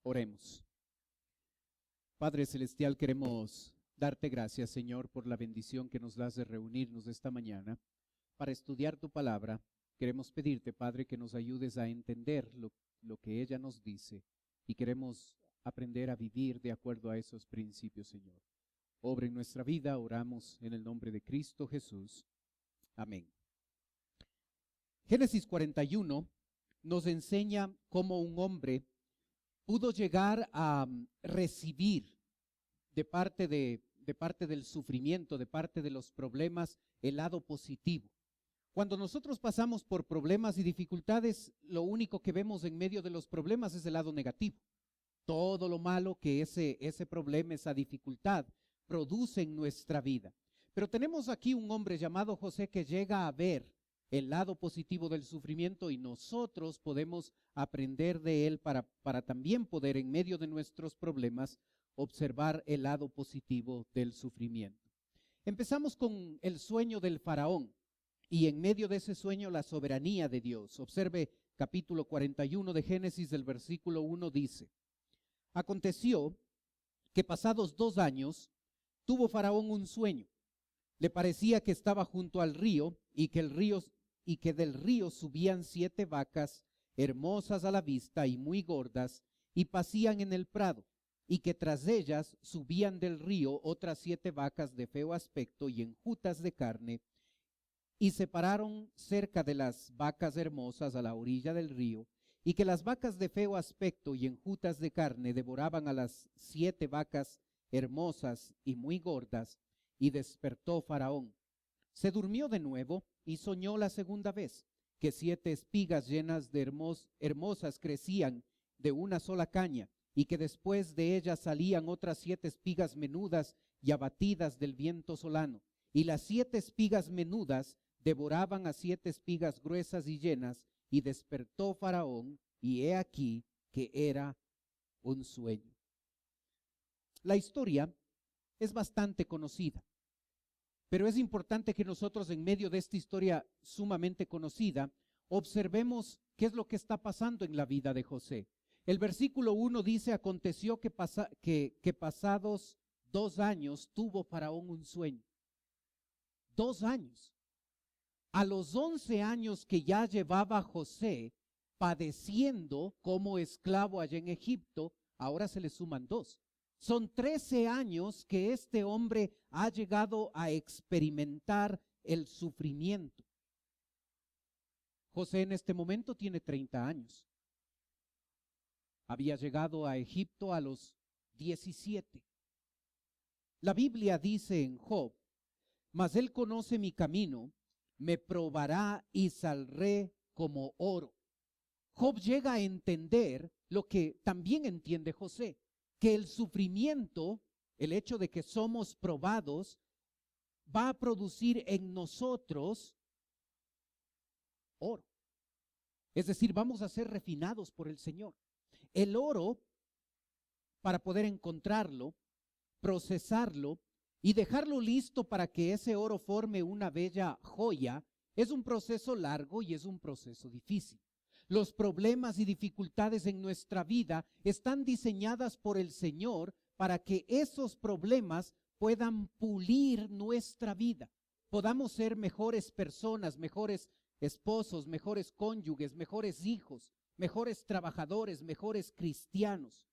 Oremos. Padre Celestial, queremos darte gracias, Señor, por la bendición que nos das de reunirnos esta mañana para estudiar tu palabra. Queremos pedirte, Padre, que nos ayudes a entender lo que ella nos dice y queremos aprender a vivir de acuerdo a esos principios, Señor. Obra en nuestra vida, oramos en el nombre de Cristo Jesús. Amén. Génesis 41 nos enseña cómo un hombre pudo llegar a recibir de parte del sufrimiento, de parte de los problemas, el lado positivo. Cuando nosotros pasamos por problemas y dificultades, lo único que vemos en medio de los problemas es el lado negativo. Todo lo malo que ese problema, esa dificultad, produce en nuestra vida. Pero tenemos aquí un hombre llamado José que llega a ver el lado positivo del sufrimiento y nosotros podemos aprender de él para también poder en medio de nuestros problemas observar el lado positivo del sufrimiento. Empezamos con el sueño del faraón y en medio de ese sueño la soberanía de Dios. Observe capítulo 41 de Génesis, del versículo 1 dice: Aconteció que pasados 2 años tuvo Faraón un sueño. Le parecía que estaba junto al río y que del río subían 7 vacas hermosas a la vista y muy gordas y pacían en el prado, y que tras ellas subían del río otras 7 vacas de feo aspecto y enjutas de carne, y se pararon cerca de las vacas hermosas a la orilla del río, y que las vacas de feo aspecto y enjutas de carne devoraban a las 7 vacas hermosas y muy gordas, y despertó Faraón. Se durmió de nuevo y soñó la segunda vez, que 7 espigas llenas de hermosas crecían de una sola caña, y que después de ellas salían otras 7 espigas menudas y abatidas del viento solano. Y las 7 espigas menudas devoraban a 7 espigas gruesas y llenas, y despertó Faraón, y he aquí que era un sueño. La historia es bastante conocida, pero es importante que nosotros en medio de esta historia sumamente conocida, observemos qué es lo que está pasando en la vida de José. El versículo 1 dice: aconteció que pasados 2 años tuvo Faraón un sueño. 2 años. A los 11 años que ya llevaba José padeciendo como esclavo allá en Egipto, ahora se le suman 2. Son 13 años que este hombre ha llegado a experimentar el sufrimiento. José en este momento tiene 30 años. Había llegado a Egipto a los 17. La Biblia dice en Job: mas él conoce mi camino, me probará y saldré como oro. Job llega a entender lo que también entiende José, que el sufrimiento, el hecho de que somos probados, va a producir en nosotros oro. Es decir, vamos a ser refinados por el Señor. El oro, para poder encontrarlo, procesarlo y dejarlo listo para que ese oro forme una bella joya, es un proceso largo y es un proceso difícil. Los problemas y dificultades en nuestra vida están diseñadas por el Señor para que esos problemas puedan pulir nuestra vida. Podamos ser mejores personas, mejores esposos, mejores cónyuges, mejores hijos, mejores trabajadores, mejores cristianos.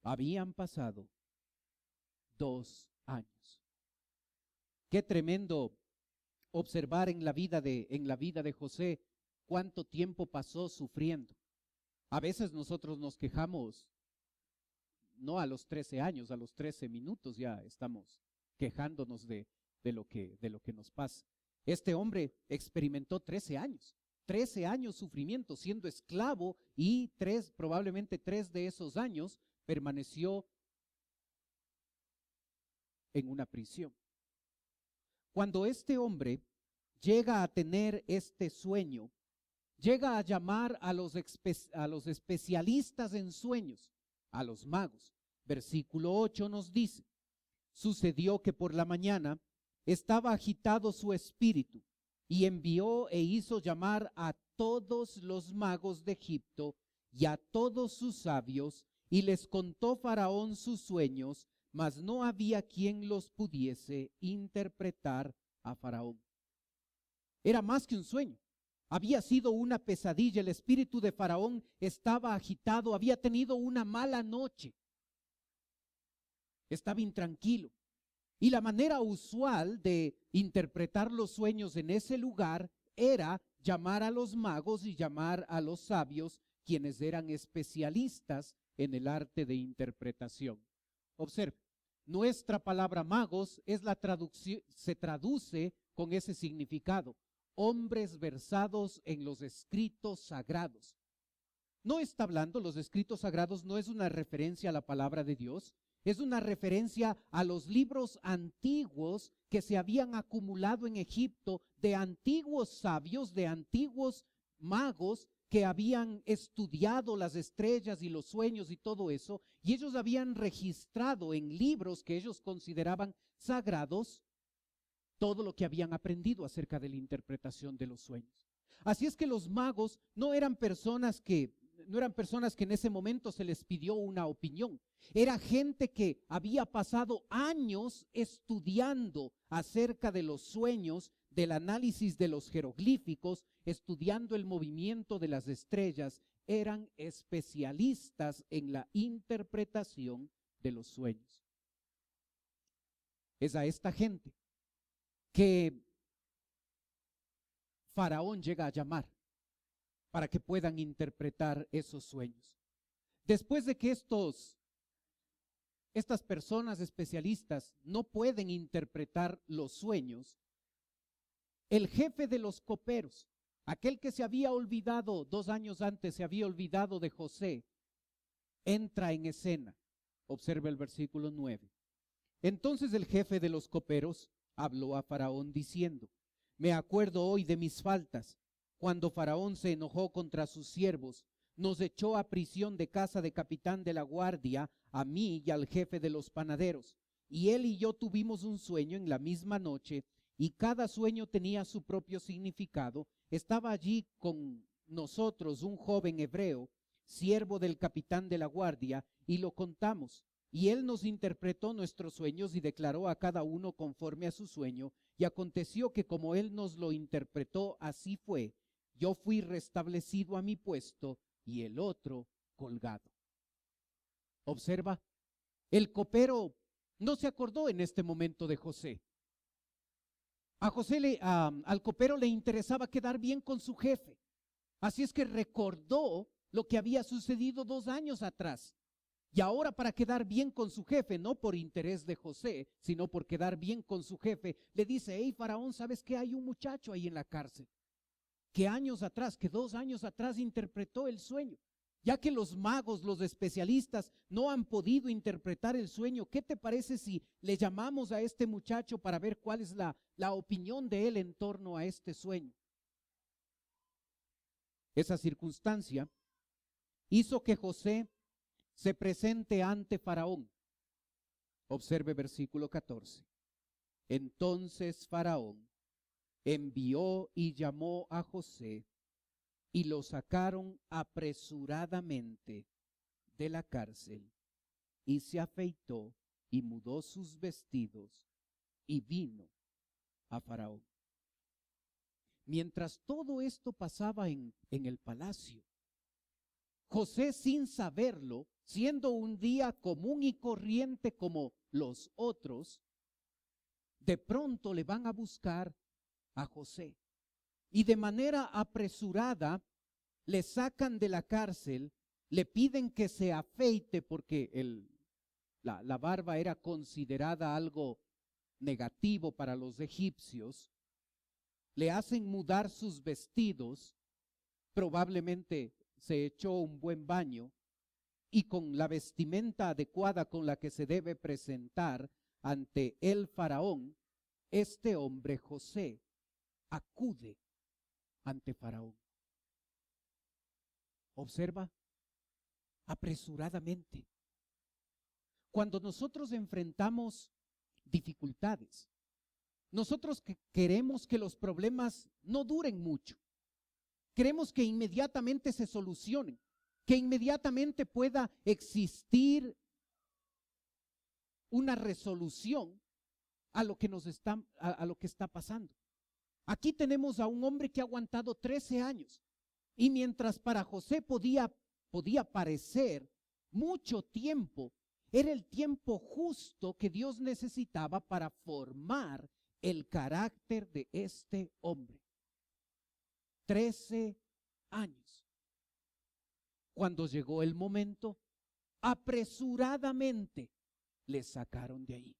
Habían pasado 2 años. Qué tremendo observar en la vida de José cuánto tiempo pasó sufriendo. A veces nosotros nos quejamos, no a los 13 años, a los 13 minutos ya estamos quejándonos de lo que nos pasa. Este hombre experimentó 13 años sufrimiento siendo esclavo y probablemente 3 de esos años permaneció en una prisión. Cuando este hombre llega a tener este sueño, llega a llamar a los especialistas en sueños, a los magos. Versículo 8 nos dice: sucedió que por la mañana estaba agitado su espíritu y envió e hizo llamar a todos los magos de Egipto y a todos sus sabios, y les contó Faraón sus sueños, mas no había quien los pudiese interpretar a Faraón. Era más que un sueño. Había sido una pesadilla. El espíritu de Faraón estaba agitado, había tenido una mala noche. Estaba intranquilo. Y la manera usual de interpretar los sueños en ese lugar era llamar a los magos y llamar a los sabios, quienes eran especialistas en el arte de interpretación. Observe, nuestra palabra magos es la traducción, se traduce con ese significado: hombres versados en los escritos sagrados. No está hablando, los escritos sagrados no es una referencia a la palabra de Dios, es una referencia a los libros antiguos que se habían acumulado en Egipto, de antiguos sabios, de antiguos magos que habían estudiado las estrellas y los sueños y todo eso, y ellos habían registrado en libros que ellos consideraban sagrados todo lo que habían aprendido acerca de la interpretación de los sueños. Así es que los magos no eran personas que en ese momento se les pidió una opinión. Era gente que había pasado años estudiando acerca de los sueños, del análisis de los jeroglíficos, estudiando el movimiento de las estrellas. Eran especialistas en la interpretación de los sueños. Es a esta gente que Faraón llega a llamar para que puedan interpretar esos sueños. Después de que estas personas especialistas no pueden interpretar los sueños, el jefe de los coperos, aquel que se había olvidado 2 años antes, se había olvidado de José, entra en escena. Observe el versículo 9. Entonces el jefe de los coperos habló a Faraón diciendo: me acuerdo hoy de mis faltas, cuando Faraón se enojó contra sus siervos, nos echó a prisión de casa de capitán de la guardia, a mí y al jefe de los panaderos. Y él y yo tuvimos un sueño en la misma noche, y cada sueño tenía su propio significado. Estaba allí con nosotros un joven hebreo, siervo del capitán de la guardia, y lo contamos. Y él nos interpretó nuestros sueños y declaró a cada uno conforme a su sueño. Y aconteció que como él nos lo interpretó, así fue. Yo fui restablecido a mi puesto y el otro colgado. Observa, el copero no se acordó en este momento de José. Al copero le interesaba quedar bien con su jefe. Así es que recordó lo que había sucedido 2 años atrás. Y ahora, para quedar bien con su jefe, no por interés de José, sino por quedar bien con su jefe, le dice: hey, Faraón, ¿sabes qué? Hay un muchacho ahí en la cárcel que 2 años atrás interpretó el sueño. Ya que los magos, los especialistas, no han podido interpretar el sueño, ¿qué te parece si le llamamos a este muchacho para ver cuál es la opinión de él en torno a este sueño? Esa circunstancia hizo que José se presente ante Faraón. Observe versículo 14. Entonces Faraón envió y llamó a José, y lo sacaron apresuradamente de la cárcel, y se afeitó y mudó sus vestidos y vino a Faraón. Mientras todo esto pasaba en el palacio, José, sin saberlo, siendo un día común y corriente como los otros, de pronto le van a buscar a José. Y de manera apresurada le sacan de la cárcel, le piden que se afeite porque la barba era considerada algo negativo para los egipcios. Le hacen mudar sus vestidos, probablemente se echó un buen baño, y con la vestimenta adecuada con la que se debe presentar ante el faraón, este hombre José acude ante Faraón. Observa, apresuradamente. Cuando nosotros enfrentamos dificultades, nosotros queremos que los problemas no duren mucho. Queremos que inmediatamente se solucionen, que inmediatamente pueda existir una resolución a lo que a lo que está pasando. Aquí tenemos a un hombre que ha aguantado 13 años y mientras para José podía parecer mucho tiempo, era el tiempo justo que Dios necesitaba para formar el carácter de este hombre. 13 años. Cuando llegó el momento, apresuradamente le sacaron de ahí.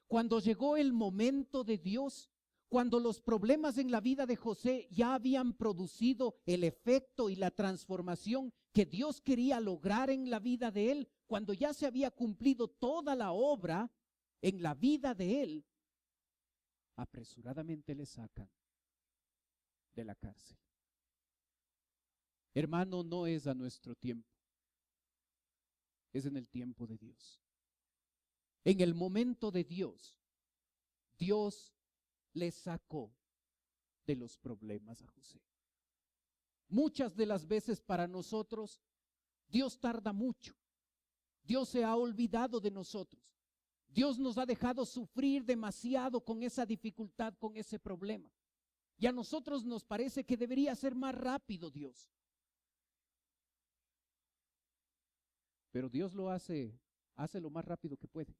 Cuando llegó el momento de Dios, cuando los problemas en la vida de José ya habían producido el efecto y la transformación que Dios quería lograr en la vida de él, cuando ya se había cumplido toda la obra en la vida de él, apresuradamente le sacan de la cárcel. Hermano, no es a nuestro tiempo, es en el tiempo de Dios. En el momento de Dios, Dios le sacó de los problemas a José. Muchas de las veces para nosotros, Dios tarda mucho. Dios se ha olvidado de nosotros. Dios nos ha dejado sufrir demasiado con esa dificultad, con ese problema. Y a nosotros nos parece que debería ser más rápido Dios. Pero Dios lo hace lo más rápido que puede,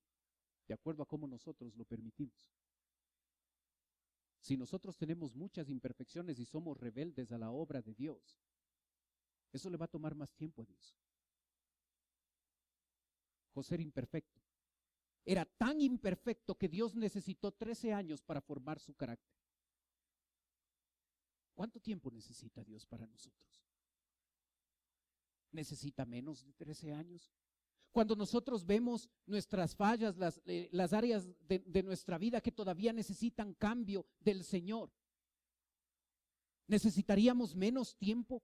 de acuerdo a cómo nosotros lo permitimos. Si nosotros tenemos muchas imperfecciones y somos rebeldes a la obra de Dios, eso le va a tomar más tiempo a Dios. José era imperfecto. Era tan imperfecto que Dios necesitó 13 años para formar su carácter. ¿Cuánto tiempo necesita Dios para nosotros? ¿Necesita menos de 13 años? Cuando nosotros vemos nuestras fallas, las áreas de nuestra vida que todavía necesitan cambio del Señor, ¿necesitaríamos menos tiempo?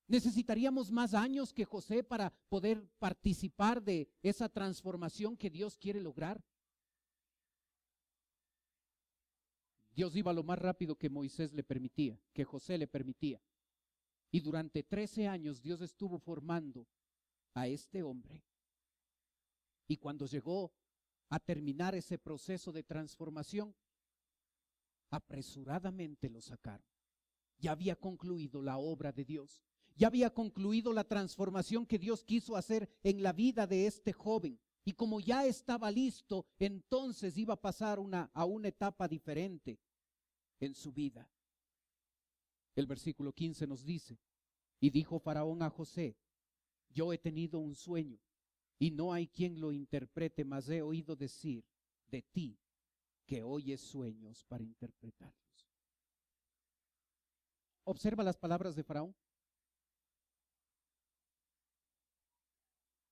¿Necesitaríamos más años que José para poder participar de esa transformación que Dios quiere lograr? Dios iba lo más rápido que Moisés le permitía, que José le permitía. Y durante 13 años Dios estuvo formando a este hombre. Y cuando llegó a terminar ese proceso de transformación, apresuradamente lo sacaron. Ya había concluido la obra de Dios. Ya había concluido la transformación que Dios quiso hacer en la vida de este joven. Y como ya estaba listo, entonces iba a pasar a una etapa diferente en su vida. El versículo 15 nos dice: y dijo Faraón a José: yo he tenido un sueño, y no hay quien lo interprete, mas he oído decir de ti que oyes sueños para interpretarlos. Observa las palabras de Faraón.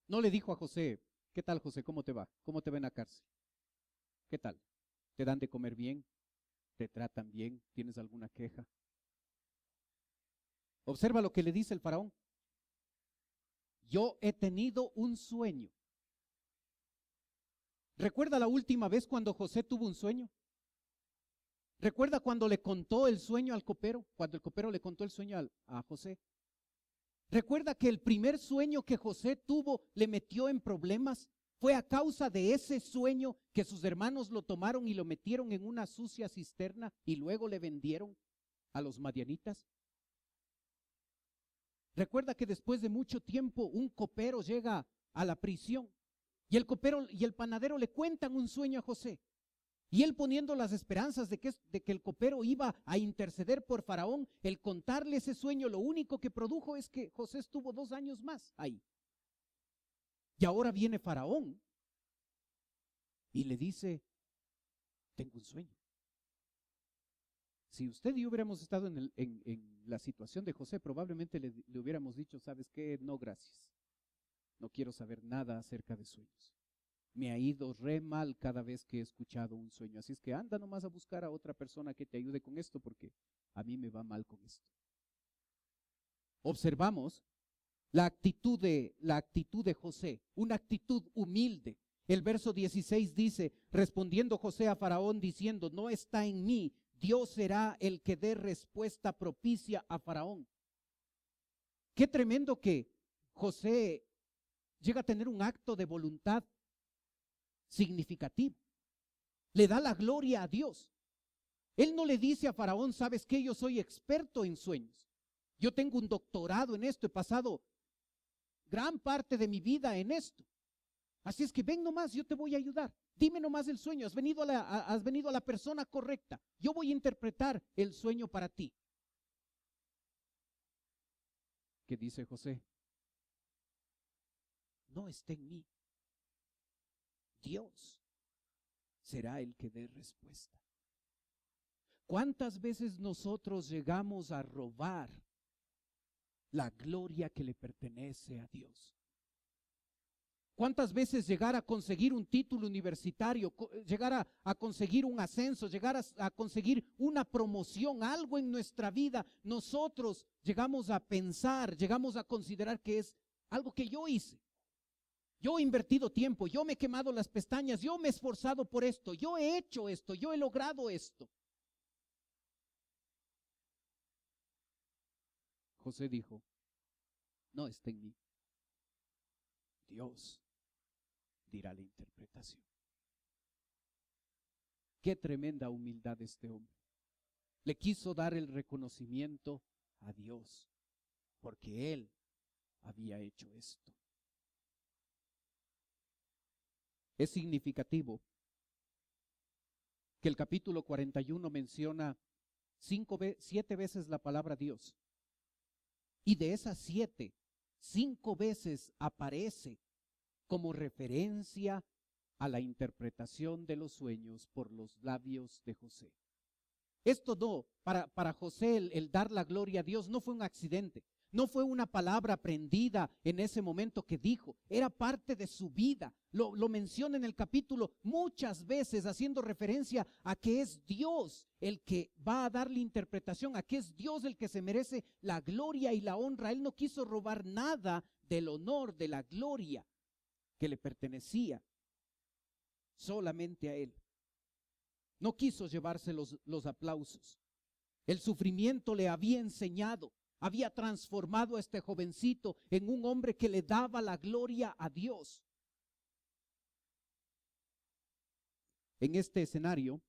No le dijo a José: ¿qué tal, José? ¿Cómo te va? ¿Cómo te va en la cárcel? ¿Qué tal? ¿Te dan de comer bien? ¿Te tratan bien? ¿Tienes alguna queja? Observa lo que le dice el Faraón: yo he tenido un sueño. ¿Recuerda la última vez cuando José tuvo un sueño? ¿Recuerda cuando le contó el sueño al copero? Cuando el copero le contó el sueño a José. ¿Recuerda que el primer sueño que José tuvo le metió en problemas? Fue a causa de ese sueño que sus hermanos lo tomaron y lo metieron en una sucia cisterna y luego le vendieron a los madianitas. Recuerda que después de mucho tiempo un copero llega a la prisión y el copero y el panadero le cuentan un sueño a José. Y él, poniendo las esperanzas de que el copero iba a interceder por Faraón, el contarle ese sueño, lo único que produjo es que José estuvo 2 años más ahí. Y ahora viene Faraón y le dice: tengo un sueño. Si usted y yo hubiéramos estado en la situación de José, probablemente le hubiéramos dicho: ¿sabes qué? No, gracias. No quiero saber nada acerca de sueños. Me ha ido re mal cada vez que he escuchado un sueño. Así es que anda nomás a buscar a otra persona que te ayude con esto, porque a mí me va mal con esto. Observamos la actitud de José, una actitud humilde. El verso 16 dice, respondiendo José a Faraón diciendo, no está en mí, Dios será el que dé respuesta propicia a Faraón. Qué tremendo que José llega a tener un acto de voluntad significativo. Le da la gloria a Dios. Él no le dice a Faraón, ¿sabes qué? Yo soy experto en sueños. Yo tengo un doctorado en esto, he pasado gran parte de mi vida en esto. Así es que ven nomás, yo te voy a ayudar. Dime nomás el sueño, has venido a la persona correcta. Yo voy a interpretar el sueño para ti. ¿Qué dice José? No está en mí. Dios será el que dé respuesta. ¿Cuántas veces nosotros llegamos a robar la gloria que le pertenece a Dios? ¿Cuántas veces llegar a conseguir un título universitario, llegar a conseguir un ascenso, llegar a conseguir una promoción, algo en nuestra vida, nosotros llegamos a pensar, llegamos a considerar que es algo que yo hice? Yo he invertido tiempo, yo me he quemado las pestañas, yo me he esforzado por esto, yo he hecho esto, yo he logrado esto. José dijo, no está en mí. Dios dirá la interpretación. Qué tremenda humildad este hombre. Le quiso dar el reconocimiento a Dios, porque él había hecho esto. Es significativo que el capítulo 41 menciona 7 veces la palabra Dios. Y de esas 7, 5 veces aparece como referencia a la interpretación de los sueños por los labios de José. Esto no, para José el dar la gloria a Dios no fue un accidente, no fue una palabra aprendida en ese momento que dijo, era parte de su vida. Lo menciona en el capítulo muchas veces haciendo referencia a que es Dios el que va a darle interpretación, a que es Dios el que se merece la gloria y la honra. Él no quiso robar nada del honor, de la gloria que le pertenecía solamente a él. No quiso llevarse los aplausos. El sufrimiento le había enseñado, había transformado a este jovencito en un hombre que le daba la gloria a Dios. En este escenario,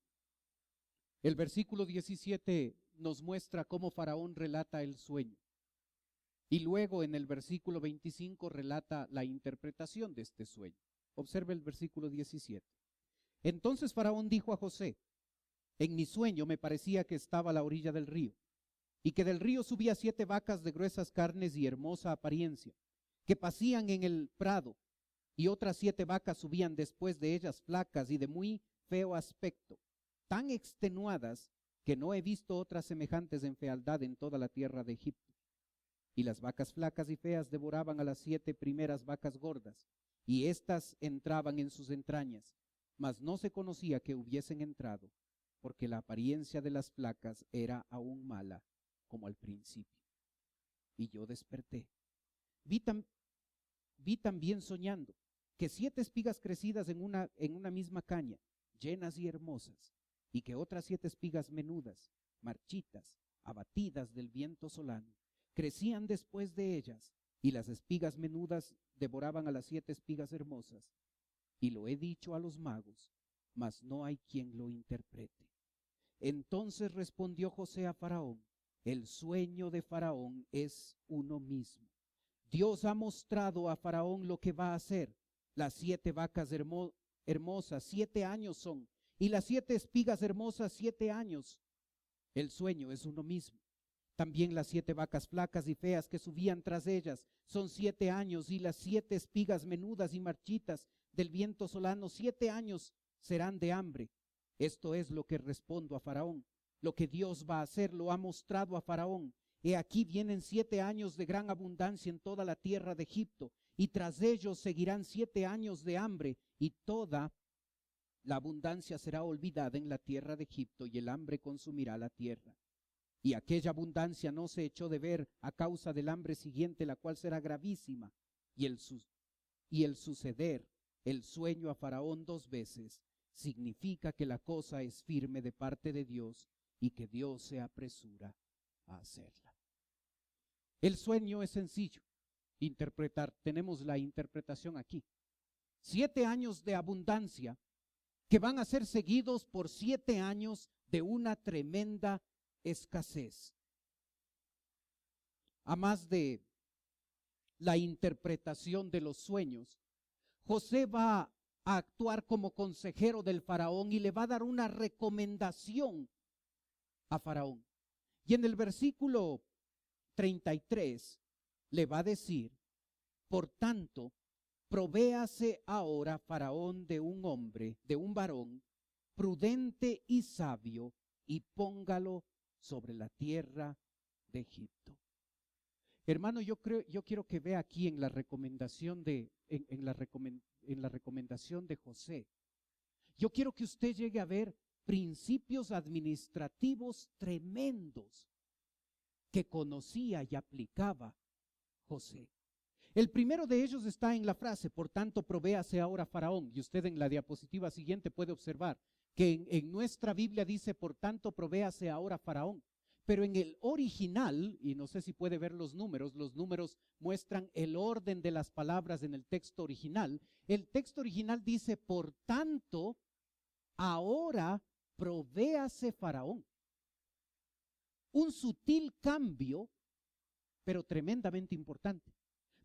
el versículo 17 nos muestra cómo Faraón relata el sueño. Y luego en el versículo 25 relata la interpretación de este sueño. Observe el versículo 17. Entonces Faraón dijo a José, en mi sueño me parecía que estaba a la orilla del río, y que del río subía 7 vacas de gruesas carnes y hermosa apariencia, que pacían en el prado, y otras 7 vacas subían después de ellas flacas y de muy feo aspecto, tan extenuadas que no he visto otras semejantes en fealdad en toda la tierra de Egipto. Y las vacas flacas y feas devoraban a las 7 primeras vacas gordas, y éstas entraban en sus entrañas, mas no se conocía que hubiesen entrado, porque la apariencia de las flacas era aún mala, como al principio. Y yo desperté. Vi también soñando que 7 espigas crecidas en una misma caña, llenas y hermosas, y que otras 7 espigas menudas, marchitas, abatidas del viento solano, crecían después de ellas, y las espigas menudas devoraban a las 7 espigas hermosas. Y lo he dicho a los magos, mas no hay quien lo interprete. Entonces respondió José a Faraón, el sueño de Faraón es uno mismo. Dios ha mostrado a Faraón lo que va a hacer. Las 7 vacas hermosas, 7 años son, y las 7 espigas hermosas, 7 años. El sueño es uno mismo. También las 7 vacas flacas y feas que subían tras ellas son 7 años, y las 7 espigas menudas y marchitas del viento solano, 7 años serán de hambre. Esto es lo que respondo a Faraón. Lo que Dios va a hacer lo ha mostrado a Faraón. He aquí vienen 7 años de gran abundancia en toda la tierra de Egipto, y tras ellos seguirán 7 años de hambre, y toda la abundancia será olvidada en la tierra de Egipto, y el hambre consumirá la tierra. Y aquella abundancia no se echó de ver a causa del hambre siguiente, la cual será gravísima, y el suceder el sueño a Faraón 2 veces significa que la cosa es firme de parte de Dios y que Dios se apresura a hacerla. El sueño es sencillo interpretar. Tenemos la interpretación aquí. 7 años de abundancia que van a ser seguidos por 7 años de una tremenda escasez. A más de la interpretación de los sueños, José va a actuar como consejero del faraón y le va a dar una recomendación a Faraón. Y en el versículo 33 le va a decir: por tanto, provéase ahora Faraón de un hombre, de un varón prudente y sabio, y póngalo sobre la tierra de Egipto. Hermano, yo quiero que vea aquí en la recomendación en la recomendación de José. Yo quiero que usted llegue a ver principios administrativos tremendos que conocía y aplicaba José. El primero de ellos está en la frase: por tanto, provéase ahora Faraón. Y usted en la diapositiva siguiente puede observar que en nuestra Biblia dice: por tanto, provéase ahora Faraón. Pero en el original, y no sé si puede ver los números muestran el orden de las palabras en el texto original. El texto original dice: por tanto, ahora provéase Faraón. Un sutil cambio, pero tremendamente importante.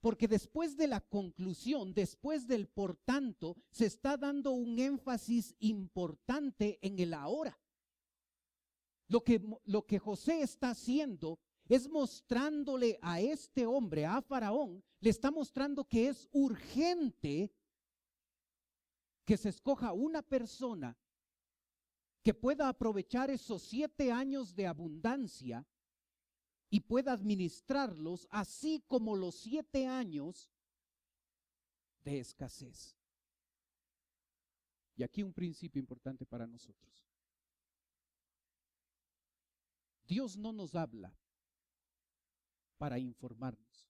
Porque después de la conclusión, después del por tanto, se está dando un énfasis importante en el ahora. Lo que José está haciendo es mostrándole a este hombre, a Faraón, le está mostrando que es urgente que se escoja una persona que pueda aprovechar esos 7 años de abundancia y pueda administrarlos, así como los 7 años de escasez. Y aquí un principio importante para nosotros. Dios no nos habla para informarnos.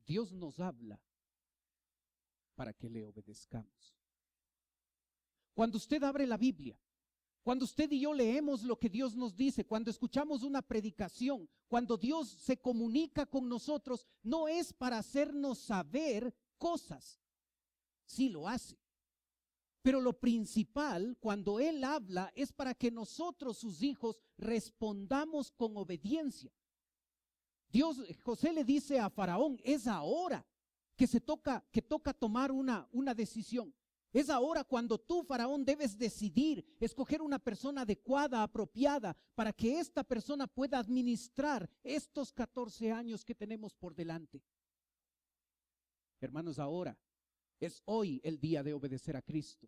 Dios nos habla para que le obedezcamos. Cuando usted abre la Biblia, cuando usted y yo leemos lo que Dios nos dice, cuando escuchamos una predicación, cuando Dios se comunica con nosotros, no es para hacernos saber cosas. Sí lo hace. Pero lo principal, cuando Él habla, es para que nosotros, sus hijos, respondamos con obediencia. José le dice a Faraón: es ahora que toca tomar una decisión. Es ahora cuando tú, Faraón, debes decidir, escoger una persona adecuada, apropiada, para que esta persona pueda administrar estos 14 años que tenemos por delante. Hermanos, ahora es hoy el día de obedecer a Cristo.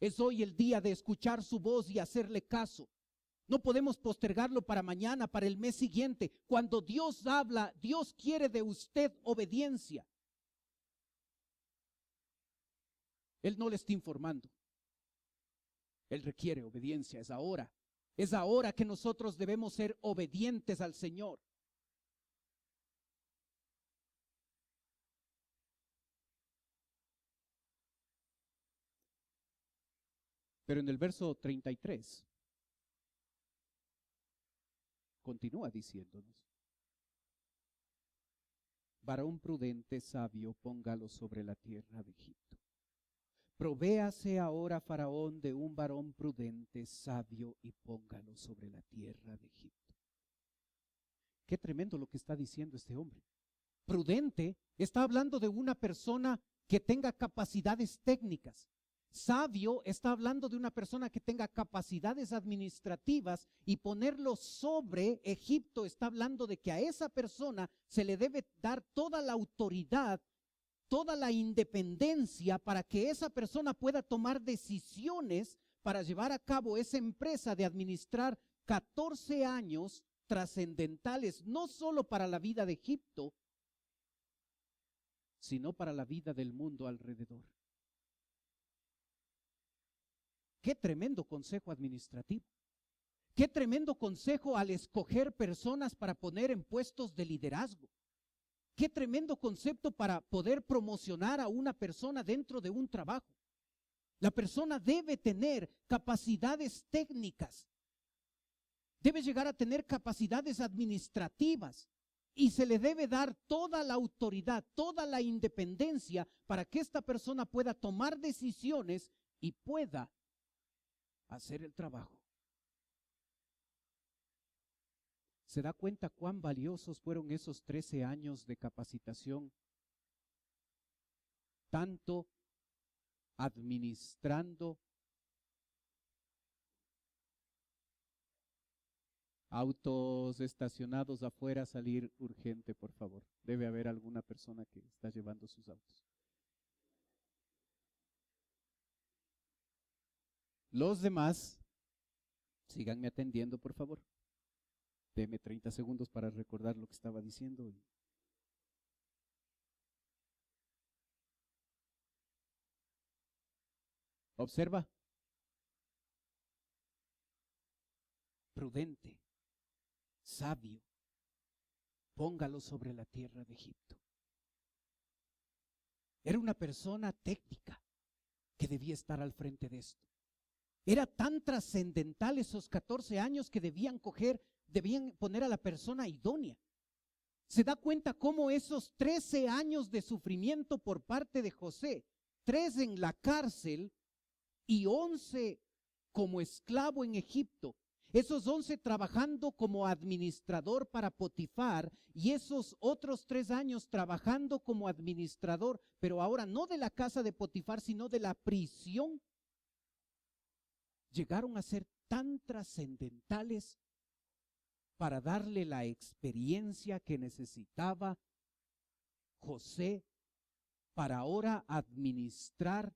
Es hoy el día de escuchar su voz y hacerle caso. No podemos postergarlo para mañana, para el mes siguiente. Cuando Dios habla, Dios quiere de usted obediencia. Él no le está informando. Él requiere obediencia. Es ahora. Es ahora que nosotros debemos ser obedientes al Señor. Pero en el verso 33 continúa diciéndonos: varón prudente, sabio, póngalo sobre la tierra de Egipto. Provéase ahora Faraón de un varón prudente, sabio, y póngalo sobre la tierra de Egipto. Qué tremendo lo que está diciendo este hombre. Prudente está hablando de una persona que tenga capacidades técnicas. Sabio está hablando de una persona que tenga capacidades administrativas, y ponerlo sobre Egipto está hablando de que a esa persona se le debe dar toda la autoridad, toda la independencia, para que esa persona pueda tomar decisiones para llevar a cabo esa empresa de administrar 14 años trascendentales, no solo para la vida de Egipto, sino para la vida del mundo alrededor. Qué tremendo consejo administrativo. Qué tremendo consejo al escoger personas para poner en puestos de liderazgo. Qué tremendo concepto para poder promocionar a una persona dentro de un trabajo. La persona debe tener capacidades técnicas, debe llegar a tener capacidades administrativas y se le debe dar toda la autoridad, toda la independencia para que esta persona pueda tomar decisiones y pueda hacer el trabajo. ¿Se da cuenta cuán valiosos fueron esos 13 años de capacitación? Tanto administrando autos estacionados afuera, salir urgente, por favor. Debe haber alguna persona que está llevando sus autos. Los demás, síganme atendiendo, por favor. Deme 30 segundos para recordar lo que estaba diciendo. Observa. Prudente, sabio, póngalo sobre la tierra de Egipto. Era una persona técnica que debía estar al frente de esto. Era tan trascendental esos 14 años que debían poner a la persona idónea. Se da cuenta cómo esos 13 años de sufrimiento por parte de José, 3 en la cárcel y 11 como esclavo en Egipto, esos 11 trabajando como administrador para Potifar y esos otros 3 años trabajando como administrador, pero ahora no de la casa de Potifar, sino de la prisión, llegaron a ser tan trascendentales para darle la experiencia que necesitaba José para ahora administrar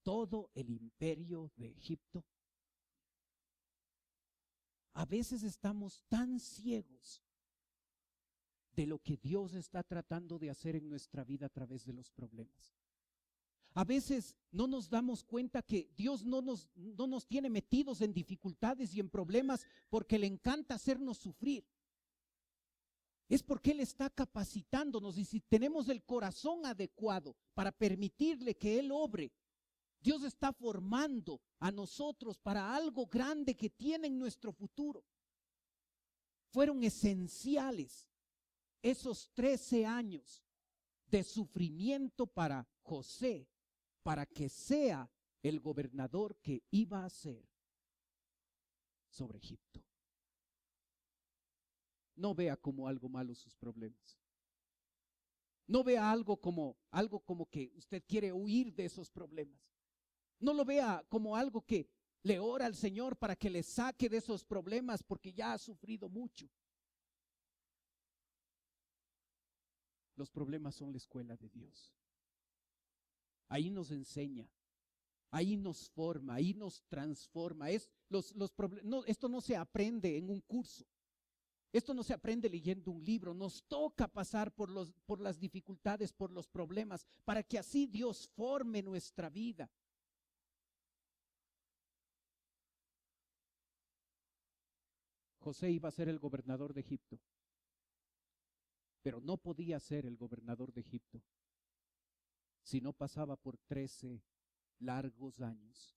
todo el imperio de Egipto. A veces estamos tan ciegos de lo que Dios está tratando de hacer en nuestra vida a través de los problemas. A veces no nos damos cuenta que Dios no nos tiene metidos en dificultades y en problemas porque le encanta hacernos sufrir. Es porque Él está capacitándonos, y si tenemos el corazón adecuado para permitirle que Él obre, Dios está formando a nosotros para algo grande que tiene en nuestro futuro. Fueron esenciales esos 13 años de sufrimiento para José, para que sea el gobernador que iba a ser sobre Egipto. No vea como algo malo sus problemas. No vea algo como que usted quiere huir de esos problemas. No lo vea como algo que le ora al Señor para que le saque de esos problemas porque ya ha sufrido mucho. Los problemas son la escuela de Dios. Ahí nos enseña, ahí nos forma, ahí nos transforma. Esto no se aprende en un curso. Esto no se aprende leyendo un libro. Nos toca pasar por las dificultades, por los problemas, para que así Dios forme nuestra vida. José iba a ser el gobernador de Egipto, pero no podía ser el gobernador de Egipto si no pasaba por 13 largos años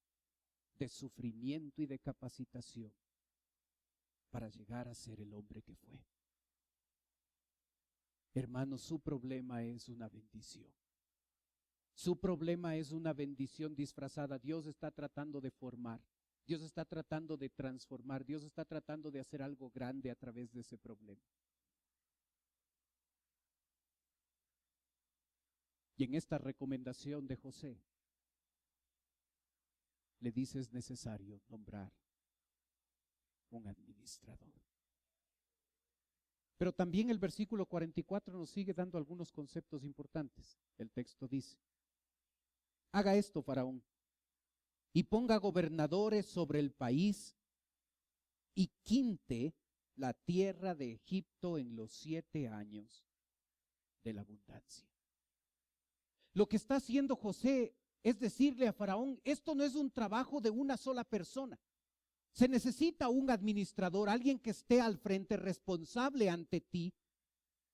de sufrimiento y de capacitación para llegar a ser el hombre que fue. Hermanos, su problema es una bendición. Su problema es una bendición disfrazada. Dios está tratando de formar. Dios está tratando de transformar. Dios está tratando de hacer algo grande a través de ese problema. Y en esta recomendación de José, le dice: es necesario nombrar un administrador. Pero también el versículo 44 nos sigue dando algunos conceptos importantes. El texto dice: haga esto, Faraón, y ponga gobernadores sobre el país y quinte la tierra de Egipto en los 7 años de la abundancia. Lo que está haciendo José es decirle a Faraón: esto no es un trabajo de una sola persona. Se necesita un administrador, alguien que esté al frente, responsable ante ti,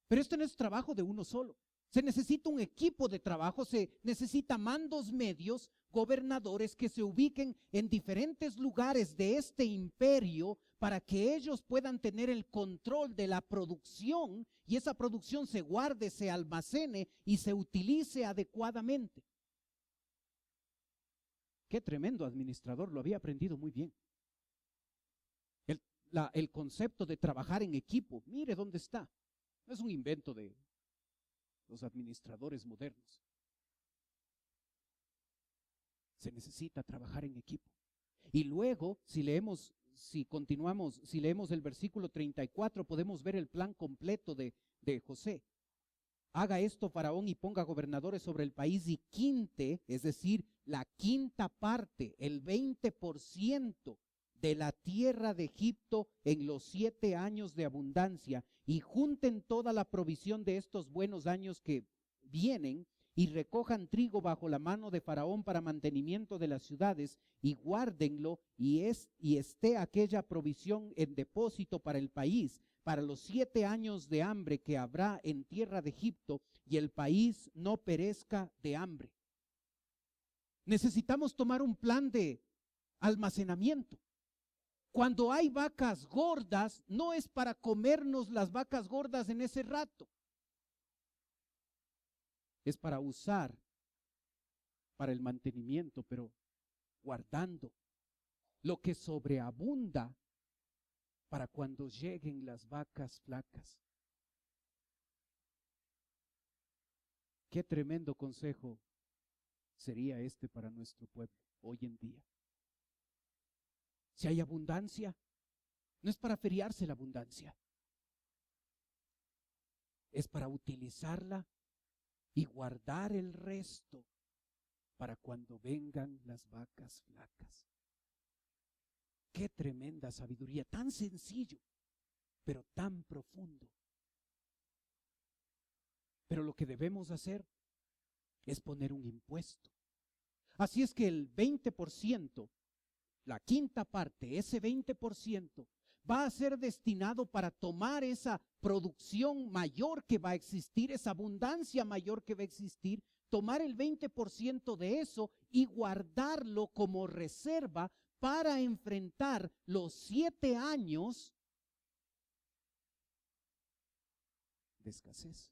Pero esto no es trabajo de uno solo. Se necesita un equipo de trabajo, se necesita mandos medios, gobernadores que se ubiquen en diferentes lugares de este imperio para que ellos puedan tener el control de la producción y esa producción se guarde, se almacene y se utilice adecuadamente. Qué tremendo administrador, lo había aprendido muy bien. El concepto de trabajar en equipo, mire dónde está. No es un invento de los administradores modernos. Se necesita trabajar en equipo. Y luego, si leemos el versículo 34, podemos ver el plan completo de José. Haga esto Faraón y ponga gobernadores sobre el país y quinte, es decir, la quinta parte, el 20% de la tierra de Egipto en los 7 años de abundancia y junten toda la provisión de estos buenos años que vienen y recojan trigo bajo la mano de Faraón para mantenimiento de las ciudades y guárdenlo y esté aquella provisión en depósito para el país, para los 7 años de hambre que habrá en tierra de Egipto y el país no perezca de hambre. Necesitamos tomar un plan de almacenamiento. Cuando hay vacas gordas, no es para comernos las vacas gordas en ese rato. Es para usar para el mantenimiento, pero guardando lo que sobreabunda para cuando lleguen las vacas flacas. Qué tremendo consejo sería este para nuestro pueblo hoy en día. Si hay abundancia, no es para feriarse la abundancia, es para utilizarla y guardar el resto para cuando vengan las vacas flacas. Qué tremenda sabiduría, tan sencillo, pero tan profundo. Pero lo que debemos hacer es poner un impuesto. Así es que el 20%, la quinta parte, ese 20%, va a ser destinado para tomar esa producción mayor que va a existir, esa abundancia mayor que va a existir, tomar el 20% de eso y guardarlo como reserva para enfrentar los 7 años de escasez.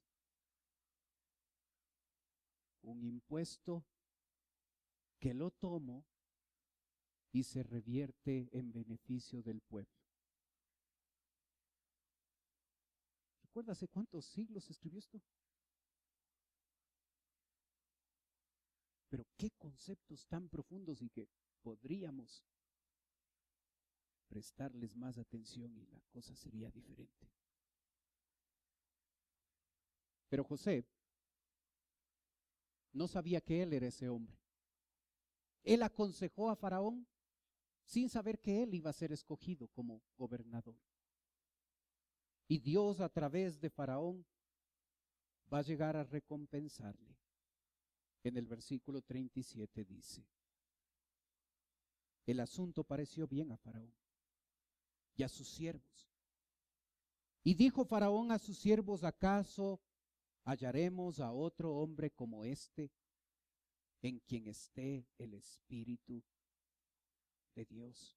Un impuesto que lo tomo y se revierte en beneficio del pueblo. ¿Recuerda hace cuántos siglos se escribió esto? Pero qué conceptos tan profundos y que podríamos prestarles más atención y la cosa sería diferente. Pero José no sabía que él era ese hombre. Él aconsejó a Faraón sin saber que él iba a ser escogido como gobernador. Y Dios a través de Faraón va a llegar a recompensarle. En el versículo 37 dice: el asunto pareció bien a Faraón y a sus siervos. Y dijo Faraón a sus siervos: ¿acaso hallaremos a otro hombre como este, en quien esté el Espíritu de Dios?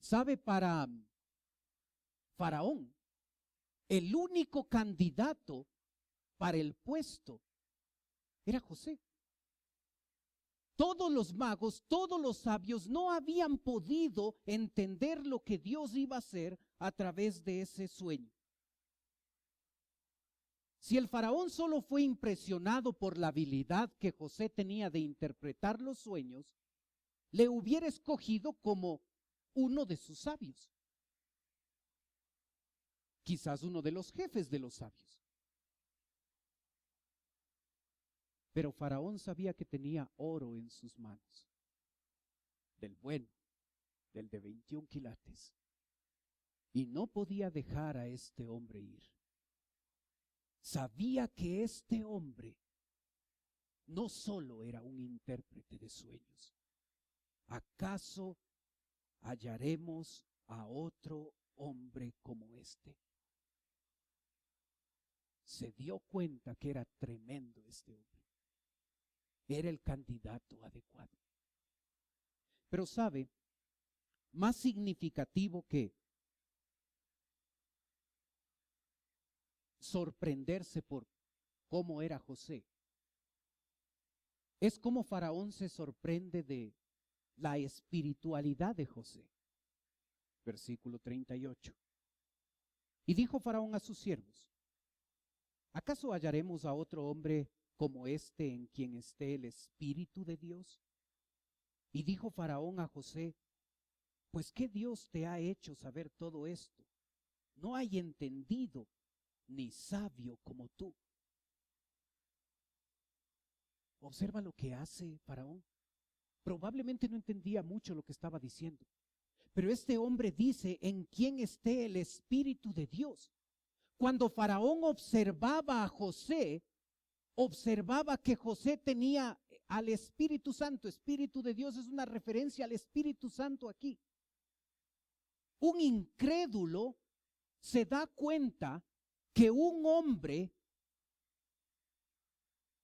¿Sabe? Para Faraón, el único candidato para el puesto era José. Todos los magos, todos los sabios no habían podido entender lo que Dios iba a hacer a través de ese sueño. Si el faraón solo fue impresionado por la habilidad que José tenía de interpretar los sueños, le hubiera escogido como uno de sus sabios. Quizás uno de los jefes de los sabios. Pero Faraón sabía que tenía oro en sus manos, del bueno, del de 21 quilates, y no podía dejar a este hombre ir. Sabía que este hombre no solo era un intérprete de sueños. ¿Acaso hallaremos a otro hombre como este? se dio cuenta que era tremendo este hombre. Era el candidato adecuado. Pero sabe, más significativo que sorprenderse por cómo era José, es como Faraón se sorprende de la espiritualidad de José. Versículo 38. Y dijo Faraón a sus siervos: ¿acaso hallaremos a otro hombre como este en quien esté el Espíritu de Dios? Y dijo Faraón a José: pues ¿qué Dios te ha hecho saber todo esto? No hay entendido ni sabio como tú. Observa lo que hace Faraón. Probablemente no entendía mucho lo que estaba diciendo, pero este hombre dice: en quien esté el Espíritu de Dios. Cuando Faraón observaba a José, observaba que José tenía al Espíritu Santo. Espíritu de Dios es una referencia al Espíritu Santo aquí. Un incrédulo se da cuenta que un hombre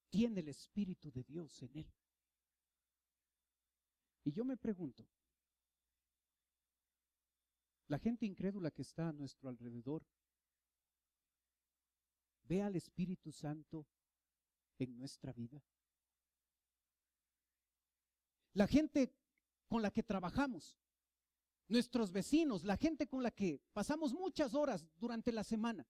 tiene el Espíritu de Dios en él. Y yo me pregunto, la gente incrédula que está a nuestro alrededor, ¿ve al Espíritu Santo en nuestra vida? La gente con la que trabajamos, nuestros vecinos, la gente con la que pasamos muchas horas durante la semana,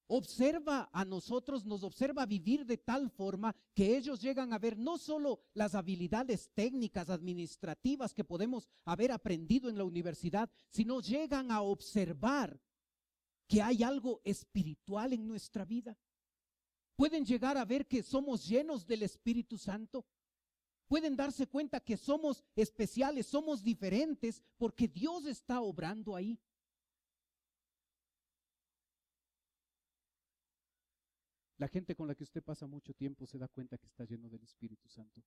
observa a nosotros, nos observa vivir de tal forma que ellos llegan a ver no solo las habilidades técnicas, administrativas que podemos haber aprendido en la universidad, sino llegan a observar que hay algo espiritual en nuestra vida. Pueden llegar a ver que somos llenos del Espíritu Santo. Pueden darse cuenta que somos especiales, somos diferentes, porque Dios está obrando ahí. La gente con la que usted pasa mucho tiempo se da cuenta que está lleno del Espíritu Santo.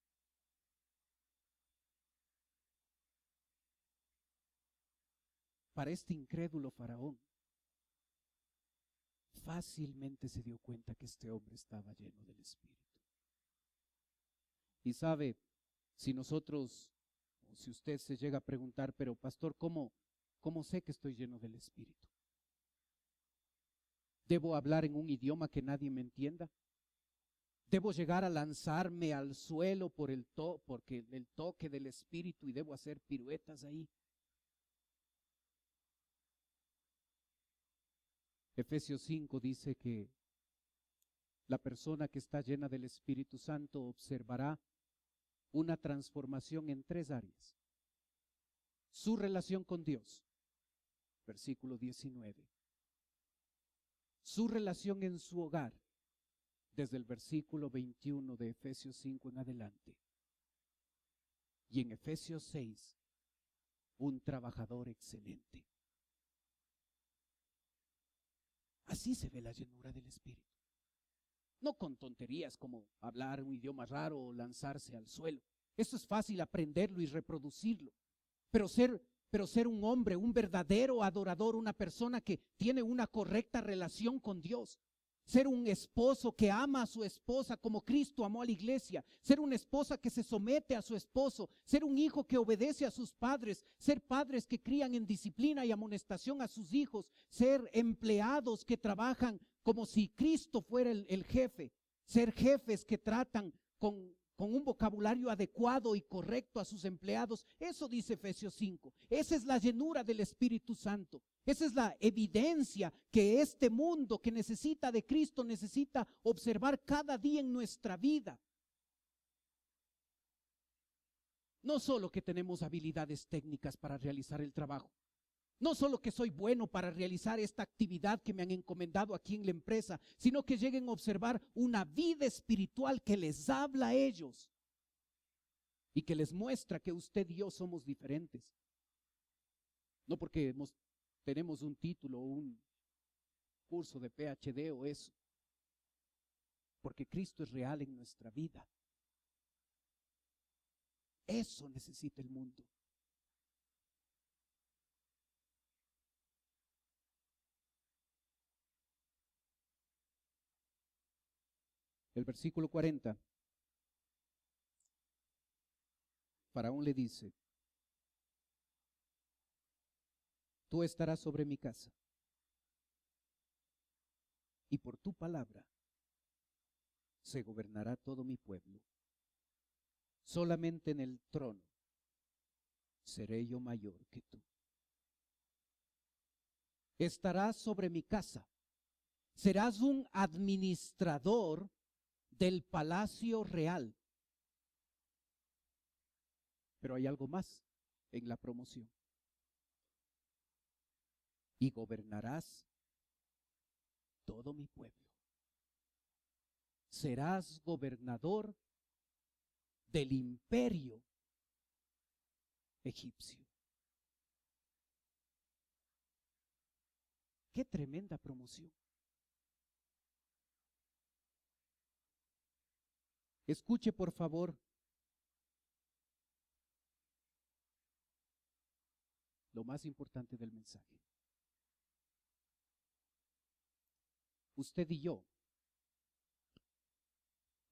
Para este incrédulo Faraón, fácilmente se dio cuenta que este hombre estaba lleno del Espíritu. Y sabe, si nosotros, o si usted se llega a preguntar: pero pastor, ¿cómo sé que estoy lleno del Espíritu? ¿Debo hablar en un idioma que nadie me entienda? ¿Debo llegar a lanzarme al suelo porque el toque del Espíritu y debo hacer piruetas ahí? Efesios 5 dice que la persona que está llena del Espíritu Santo observará una transformación en 3 áreas. Su relación con Dios, versículo 19. Su relación en su hogar, desde el versículo 21 de Efesios 5 en adelante. Y en Efesios 6, un trabajador excelente. Así se ve la llenura del Espíritu. No con tonterías como hablar un idioma raro o lanzarse al suelo. Eso es fácil aprenderlo y reproducirlo. Pero ser un hombre, un verdadero adorador, una persona que tiene una correcta relación con Dios. Ser un esposo que ama a su esposa como Cristo amó a la iglesia. Ser una esposa que se somete a su esposo. Ser un hijo que obedece a sus padres. Ser padres que crían en disciplina y amonestación a sus hijos. Ser empleados que trabajan como si Cristo fuera el jefe. Ser jefes que tratan con un vocabulario adecuado y correcto a sus empleados. Eso dice Efesios 5. Esa es la llenura del Espíritu Santo. Esa es la evidencia que este mundo que necesita de Cristo necesita observar cada día en nuestra vida. No solo que tenemos habilidades técnicas para realizar el trabajo. No solo que soy bueno para realizar esta actividad que me han encomendado aquí en la empresa, sino que lleguen a observar una vida espiritual que les habla a ellos y que les muestra que usted y yo somos diferentes. No porque tenemos un título o un curso de PhD o eso, porque Cristo es real en nuestra vida. Eso necesita el mundo. El versículo 40. Faraón le dice: tú estarás sobre mi casa, y por tu palabra se gobernará todo mi pueblo. Solamente en el trono seré yo mayor que tú. Estarás sobre mi casa. Serás un administrador del palacio real. Pero hay algo más en la promoción. Y gobernarás todo mi pueblo. Serás gobernador del imperio egipcio. Qué tremenda promoción. Escuche, por favor, lo más importante del mensaje. Usted y yo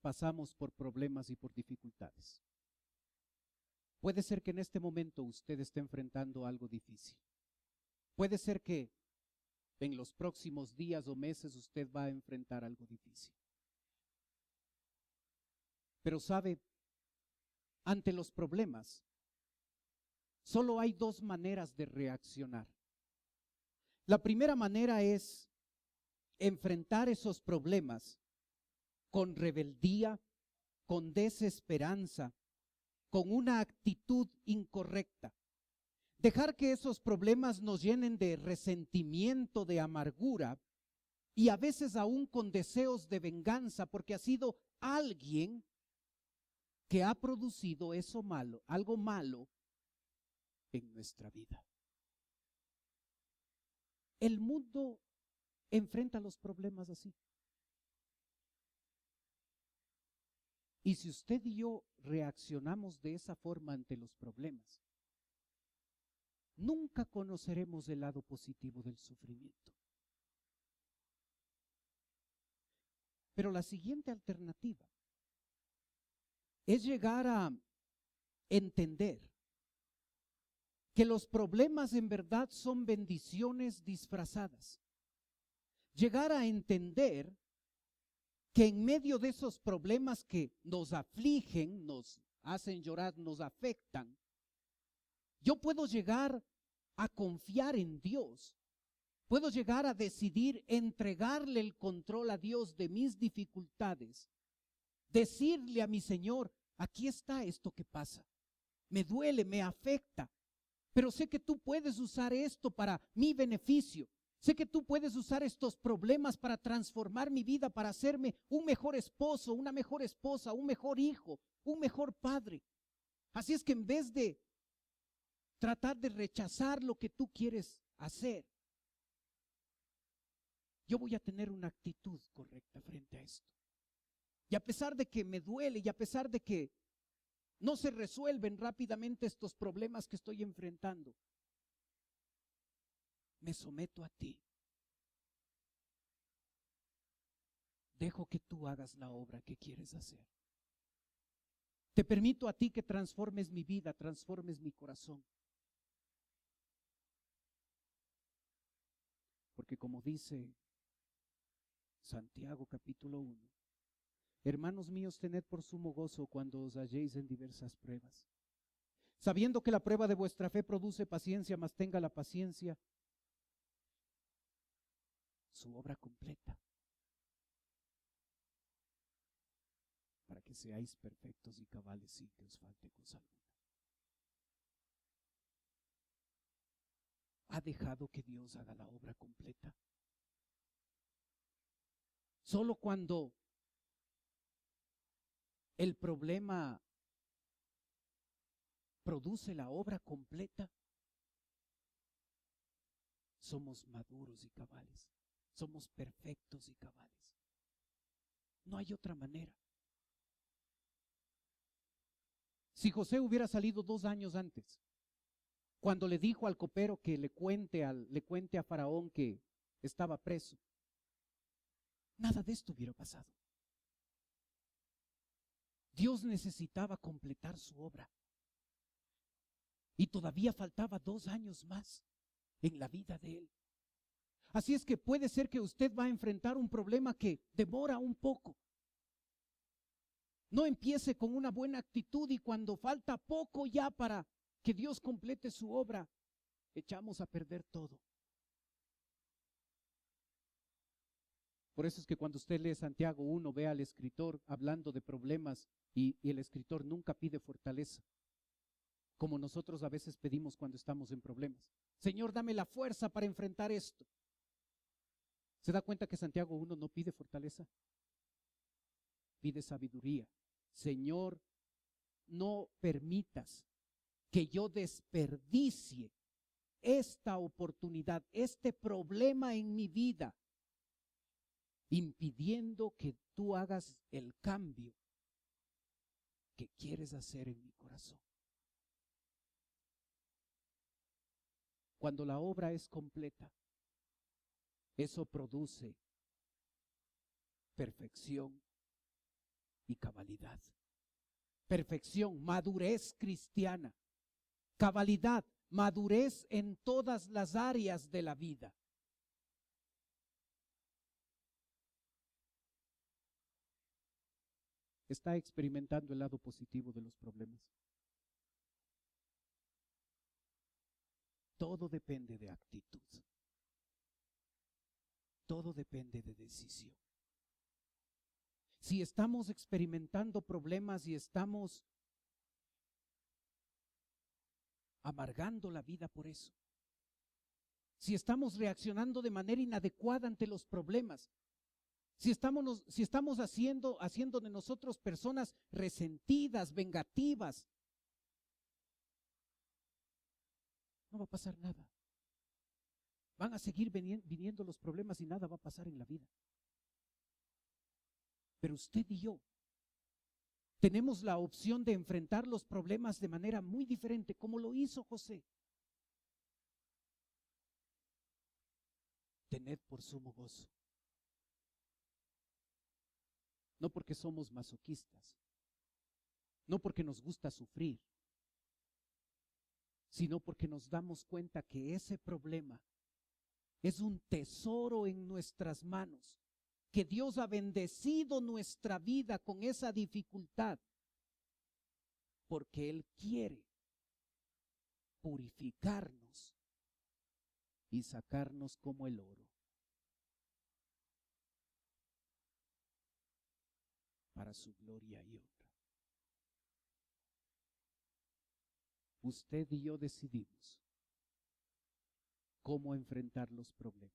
pasamos por problemas y por dificultades. Puede ser que en este momento usted esté enfrentando algo difícil. Puede ser que en los próximos días o meses usted va a enfrentar algo difícil. Pero sabe, ante los problemas, solo hay dos maneras de reaccionar. La primera manera es enfrentar esos problemas con rebeldía, con desesperanza, con una actitud incorrecta. Dejar que esos problemas nos llenen de resentimiento, de amargura y a veces aún con deseos de venganza, porque ha sido alguien que ha producido eso malo, algo malo en nuestra vida. El mundo enfrenta los problemas así. Y si usted y yo reaccionamos de esa forma ante los problemas, nunca conoceremos el lado positivo del sufrimiento. Pero la siguiente alternativa es llegar a entender que los problemas en verdad son bendiciones disfrazadas. Llegar a entender que en medio de esos problemas que nos afligen, nos hacen llorar, nos afectan, yo puedo llegar a confiar en Dios. Puedo llegar a decidir entregarle el control a Dios de mis dificultades. Decirle a mi Señor: aquí está esto que pasa. Me duele, me afecta, pero sé que tú puedes usar esto para mi beneficio. Sé que tú puedes usar estos problemas para transformar mi vida, para hacerme un mejor esposo, una mejor esposa, un mejor hijo, un mejor padre. Así es que en vez de tratar de rechazar lo que tú quieres hacer, yo voy a tener una actitud correcta frente a esto. Y a pesar de que me duele y a pesar de que no se resuelven rápidamente estos problemas que estoy enfrentando, me someto a ti. Dejo que tú hagas la obra que quieres hacer. Te permito a ti que transformes mi vida, transformes mi corazón. Porque como dice Santiago capítulo 1, hermanos míos, tened por sumo gozo cuando os halléis en diversas pruebas, sabiendo que la prueba de vuestra fe produce paciencia, mas tenga la paciencia su obra completa, para que seáis perfectos y cabales sin que os falte cosa alguna. ¿Ha dejado que Dios haga la obra completa? Solo cuando el problema produce la obra completa, somos maduros y cabales, somos perfectos y cabales. No hay otra manera. Si José hubiera salido 2 años antes, cuando le dijo al copero que le cuente a Faraón que estaba preso, nada de esto hubiera pasado. Dios necesitaba completar su obra. Y todavía faltaba 2 años más en la vida de él. Así es que puede ser que usted va a enfrentar un problema que demora un poco. No empiece con una buena actitud y cuando falta poco ya para que Dios complete su obra, echamos a perder todo. Por eso es que cuando usted lee Santiago 1, ve al escritor hablando de problemas y el escritor nunca pide fortaleza, como nosotros a veces pedimos cuando estamos en problemas. Señor, dame la fuerza para enfrentar esto. ¿Se da cuenta que Santiago 1 no pide fortaleza? Pide sabiduría. Señor, no permitas que yo desperdicie esta oportunidad, este problema en mi vida, impidiendo que tú hagas el cambio que quieres hacer en mi corazón. Cuando la obra es completa, eso produce perfección y cabalidad. Perfección, madurez cristiana. Cabalidad, madurez en todas las áreas de la vida. Está experimentando el lado positivo de los problemas. Todo depende de actitud. Todo depende de decisión. Si estamos experimentando problemas y estamos amargando la vida por eso, si estamos reaccionando de manera inadecuada ante los problemas, si estamos haciendo de nosotros personas resentidas, vengativas, no va a pasar nada. Van a seguir viniendo los problemas y nada va a pasar en la vida. Pero usted y yo tenemos la opción de enfrentar los problemas de manera muy diferente, como lo hizo José. Tened por sumo gozo. No porque somos masoquistas, no porque nos gusta sufrir, sino porque nos damos cuenta que ese problema es un tesoro en nuestras manos, que Dios ha bendecido nuestra vida con esa dificultad, porque Él quiere purificarnos y sacarnos como el oro para su gloria y honra. Usted y yo decidimos cómo enfrentar los problemas.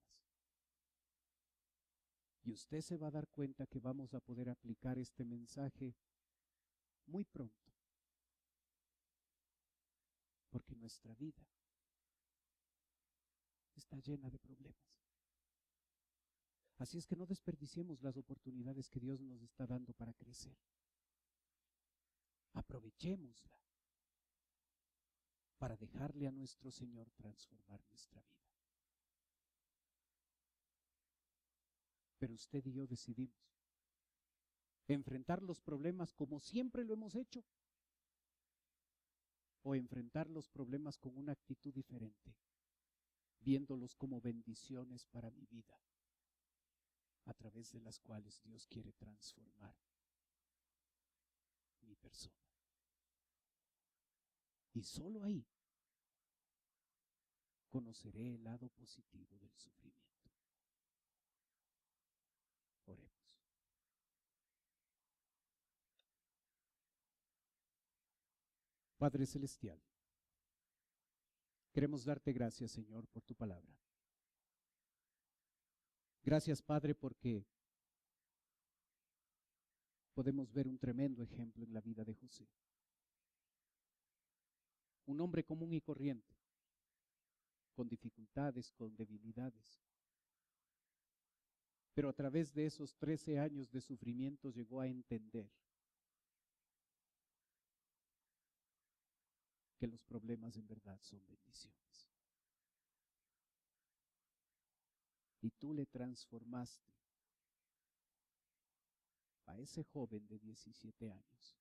Y usted se va a dar cuenta que vamos a poder aplicar este mensaje muy pronto. Porque nuestra vida está llena de problemas. Así es que no desperdiciemos las oportunidades que Dios nos está dando para crecer. Aprovechémosla para dejarle a nuestro Señor transformar nuestra vida. Pero usted y yo decidimos enfrentar los problemas como siempre lo hemos hecho, o enfrentar los problemas con una actitud diferente, viéndolos como bendiciones para mi vida, a través de las cuales Dios quiere transformar mi persona. Y solo ahí conoceré el lado positivo del sufrimiento. Oremos. Padre Celestial, queremos darte gracias, Señor, por tu palabra. Gracias, Padre, porque podemos ver un tremendo ejemplo en la vida de José. Un hombre común y corriente, con dificultades, con debilidades. Pero a través de esos 13 años de sufrimiento llegó a entender que los problemas en verdad son bendiciones. Y tú le transformaste a ese joven de 17 años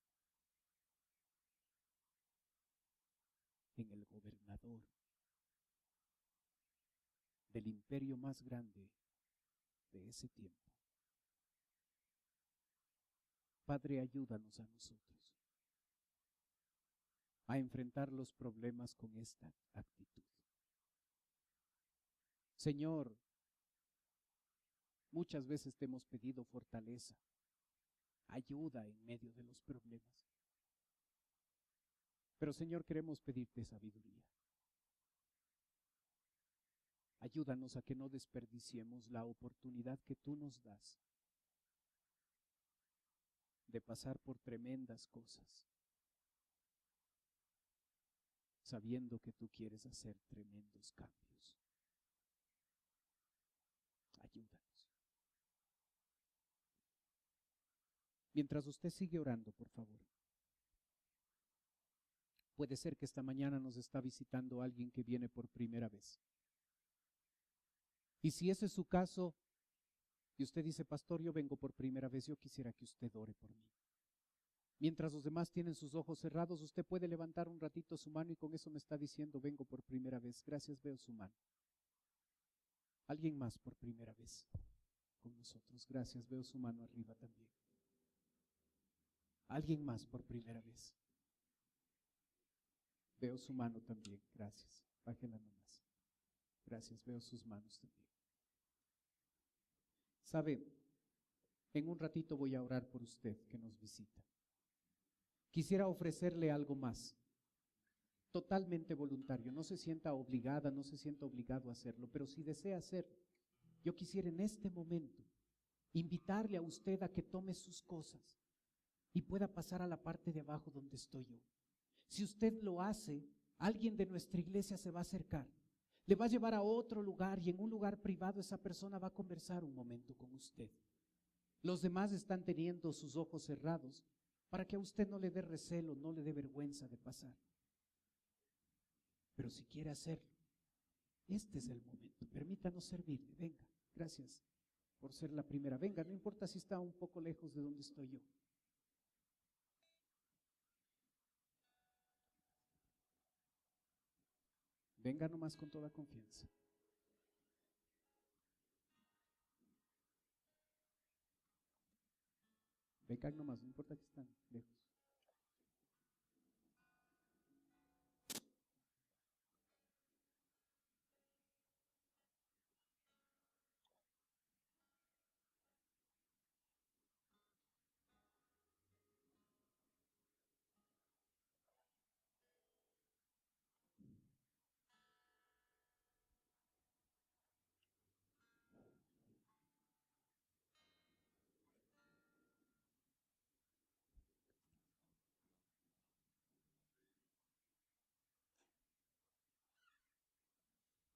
Salvador del imperio más grande de ese tiempo. Padre, ayúdanos a nosotros a enfrentar los problemas con esta actitud. Señor, muchas veces te hemos pedido fortaleza, ayuda en medio de los problemas. Pero Señor, queremos pedirte sabiduría. Ayúdanos a que no desperdiciemos la oportunidad que tú nos das de pasar por tremendas cosas, sabiendo que tú quieres hacer tremendos cambios. Ayúdanos. Mientras usted sigue orando, por favor. Puede ser que esta mañana nos está visitando alguien que viene por primera vez. Y si ese es su caso, y usted dice, pastor, yo vengo por primera vez, yo quisiera que usted ore por mí. Mientras los demás tienen sus ojos cerrados, usted puede levantar un ratito su mano y con eso me está diciendo, vengo por primera vez. Gracias, veo su mano. Alguien más por primera vez con nosotros. Gracias, veo su mano arriba también. Alguien más por primera vez. Veo su mano también. Gracias. Bájela nomás. Gracias, veo sus manos también. ¿Sabe? En un ratito voy a orar por usted que nos visita. Quisiera ofrecerle algo más, totalmente voluntario. No se sienta obligada, no se sienta obligado a hacerlo, pero si desea hacerlo, yo quisiera en este momento invitarle a usted a que tome sus cosas y pueda pasar a la parte de abajo donde estoy yo. Si usted lo hace, alguien de nuestra iglesia se va a acercar, le va a llevar a otro lugar y en un lugar privado esa persona va a conversar un momento con usted. Los demás están teniendo sus ojos cerrados para que a usted no le dé recelo, no le dé vergüenza de pasar. Pero si quiere hacerlo, este es el momento. Permítanos servirle. Venga, gracias por ser la primera. Venga, no importa si está un poco lejos de donde estoy yo. Venga nomás con toda confianza. Vengan nomás, no importa que están lejos.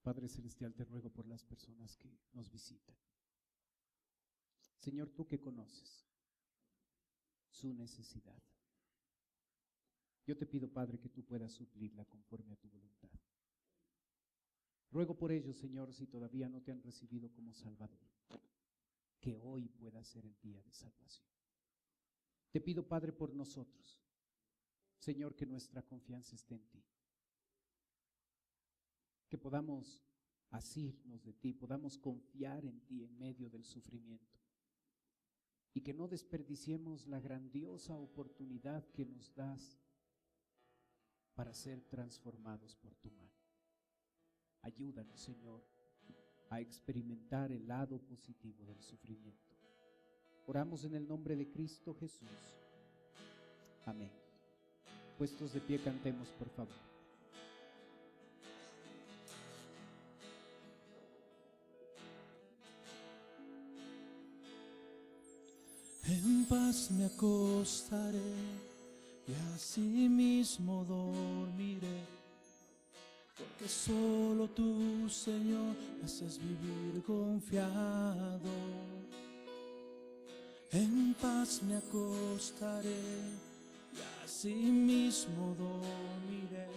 Padre Celestial, te ruego por las personas que nos visitan. Señor, tú que conoces su necesidad, yo te pido, Padre, que tú puedas suplirla conforme a tu voluntad. Ruego por ellos, Señor, si todavía no te han recibido como Salvador, que hoy pueda ser el día de salvación. Te pido, Padre, por nosotros, Señor, que nuestra confianza esté en ti. Que podamos asirnos de ti, podamos confiar en ti en medio del sufrimiento y que no desperdiciemos la grandiosa oportunidad que nos das para ser transformados por tu mano. Ayúdanos, Señor, a experimentar el lado positivo del sufrimiento. Oramos en el nombre de Cristo Jesús. Amén. Puestos de pie, cantemos, por favor. En paz me acostaré y así mismo dormiré, porque solo tú, Señor, me haces vivir confiado. En paz me acostaré y así mismo dormiré,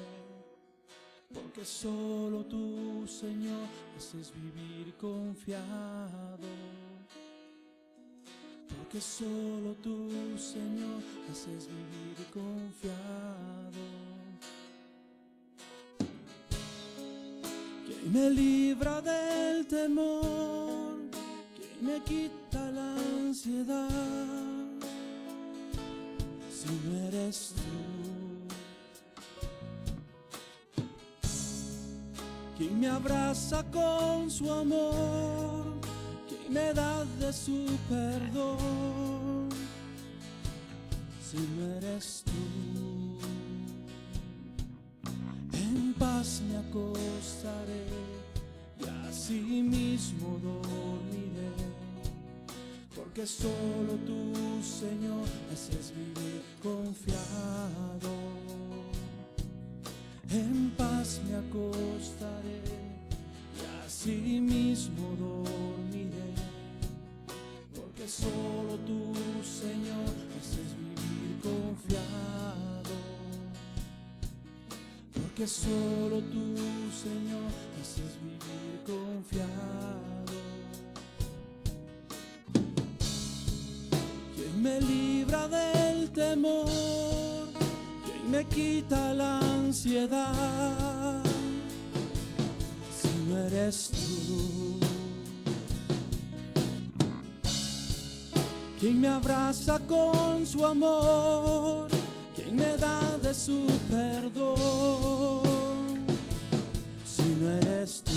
porque solo tú, Señor, me haces vivir confiado. Porque solo tú, Señor, haces vivir confiado. quien me libra del temor, quien me quita la ansiedad, si no eres tú. Quien me abraza con su amor, quien me da de su perdón, si no eres tú. En paz me acostaré y así mismo dormiré, porque solo tú, Señor, me haces vivir confiado. En paz me acostaré y así mismo dormiré, porque solo tú, Señor, me haces vivir confiado. Porque solo tú, Señor, me haces vivir confiado. Quien me libra del temor, quien me quita la ansiedad, si no eres tú. Quien me abraza con su amor, quien me da de su perdón, si no eres tú.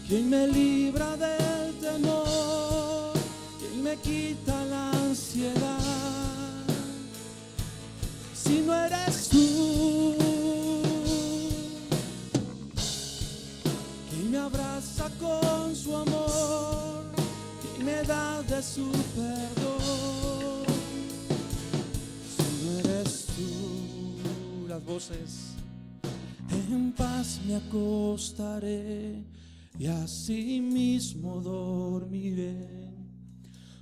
Quien me libra del temor, quien me quita la ansiedad, si no eres tú. Quien me abraza con su amor, quien me da de su perdón, si no eres tú. Las voces. En paz me acostaré y así mismo dormiré,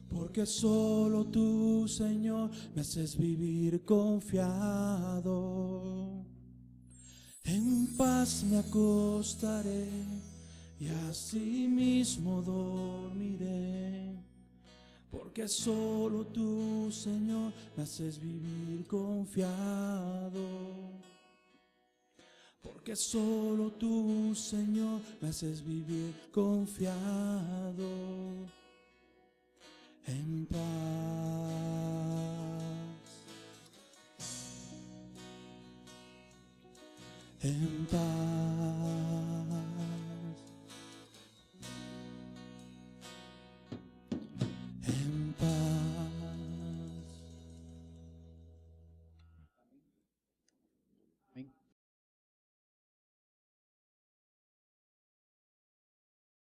porque solo tú, Señor, me haces vivir confiado. En paz me acostaré y así mismo dormiré, porque solo tú, Señor, me haces vivir confiado. Porque solo tú, Señor, me haces vivir confiado. En paz. En paz.